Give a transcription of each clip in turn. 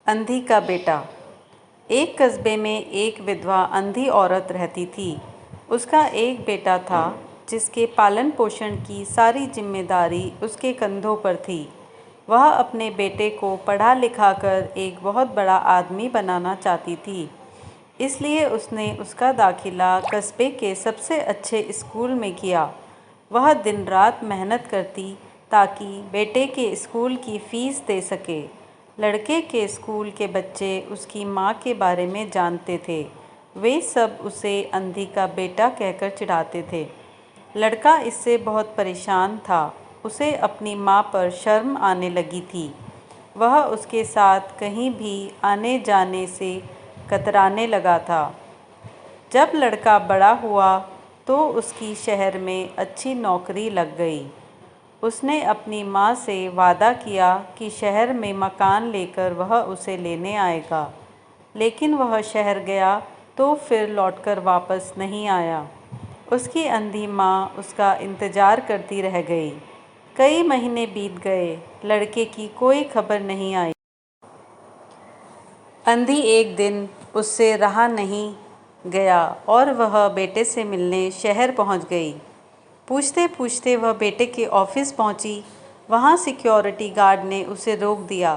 अंधी का बेटा। एक कस्बे में एक विधवा अंधी औरत रहती थी। उसका एक बेटा था जिसके पालन पोषण की सारी जिम्मेदारी उसके कंधों पर थी। वह अपने बेटे को पढ़ा लिखा कर एक बहुत बड़ा आदमी बनाना चाहती थी, इसलिए उसने उसका दाखिला कस्बे के सबसे अच्छे स्कूल में किया। वह दिन रात मेहनत करती ताकि बेटे के स्कूल की फ़ीस दे सके। लड़के के स्कूल के बच्चे उसकी माँ के बारे में जानते थे। वे सब उसे अंधी का बेटा कहकर चिढ़ाते थे। लड़का इससे बहुत परेशान था। उसे अपनी माँ पर शर्म आने लगी थी। वह उसके साथ कहीं भी आने जाने से कतराने लगा था। जब लड़का बड़ा हुआ तो उसकी शहर में अच्छी नौकरी लग गई। उसने अपनी माँ से वादा किया कि शहर में मकान लेकर वह उसे लेने आएगा, लेकिन वह शहर गया तो फिर लौटकर वापस नहीं आया। उसकी अंधी माँ उसका इंतज़ार करती रह गई। कई महीने बीत गए, लड़के की कोई खबर नहीं आई। अंधी एक दिन उससे रहा नहीं गया और वह बेटे से मिलने शहर पहुंच गई। पूछते पूछते वह बेटे के ऑफिस पहुंची। वहां सिक्योरिटी गार्ड ने उसे रोक दिया।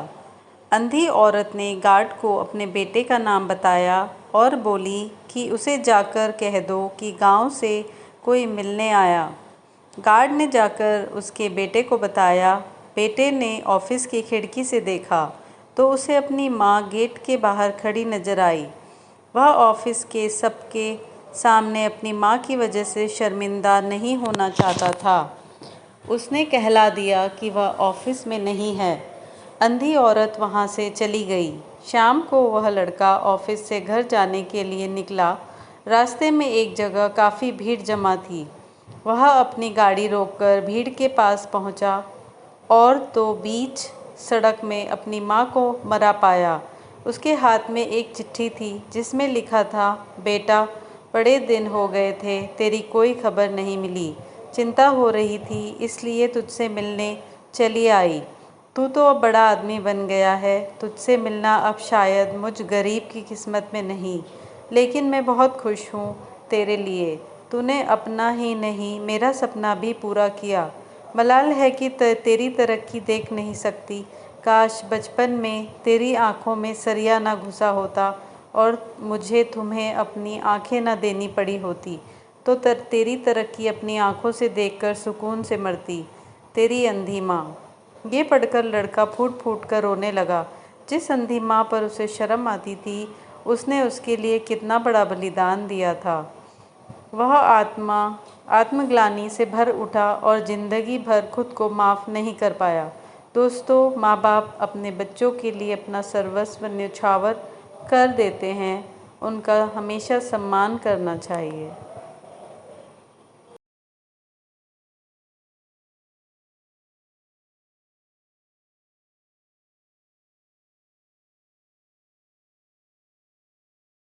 अंधी औरत ने गार्ड को अपने बेटे का नाम बताया और बोली कि उसे जाकर कह दो कि गांव से कोई मिलने आया। गार्ड ने जाकर उसके बेटे को बताया। बेटे ने ऑफिस की खिड़की से देखा तो उसे अपनी माँ गेट के बाहर खड़ी नजर आई। वह ऑफिस के सबके सामने अपनी माँ की वजह से शर्मिंदा नहीं होना चाहता था। उसने कहला दिया कि वह ऑफिस में नहीं है। अंधी औरत वहाँ से चली गई। शाम को वह लड़का ऑफिस से घर जाने के लिए निकला। रास्ते में एक जगह काफ़ी भीड़ जमा थी। वह अपनी गाड़ी रोककर भीड़ के पास पहुँचा और तो बीच सड़क में अपनी माँ को मरा पाया। उसके हाथ में एक चिट्ठी थी जिसमें लिखा था, बेटा, बड़े दिन हो गए थे, तेरी कोई खबर नहीं मिली। चिंता हो रही थी इसलिए तुझसे मिलने चली आई। तू तो अब बड़ा आदमी बन गया है। तुझसे मिलना अब शायद मुझ गरीब की किस्मत में नहीं, लेकिन मैं बहुत खुश हूँ तेरे लिए। तूने अपना ही नहीं मेरा सपना भी पूरा किया। मलाल है कि तेरी तरक्की देख नहीं सकती। काश बचपन में तेरी आँखों में सरिया ना घुसा होता और मुझे तुम्हें अपनी आँखें ना देनी पड़ी होती, तो तेरी तरक्की अपनी आँखों से देखकर सुकून से मरती। तेरी अंधी माँ। ये पढ़कर लड़का फूट फूट कर रोने लगा। जिस अंधी माँ पर उसे शर्म आती थी, उसने उसके लिए कितना बड़ा बलिदान दिया था। वह आत्मग्लानि से भर उठा और ज़िंदगी भर खुद को माफ़ नहीं कर पाया। दोस्तों, माँ बाप अपने बच्चों के लिए अपना सर्वस्व न्यौछावर कर देते हैं। उनका हमेशा सम्मान करना चाहिए।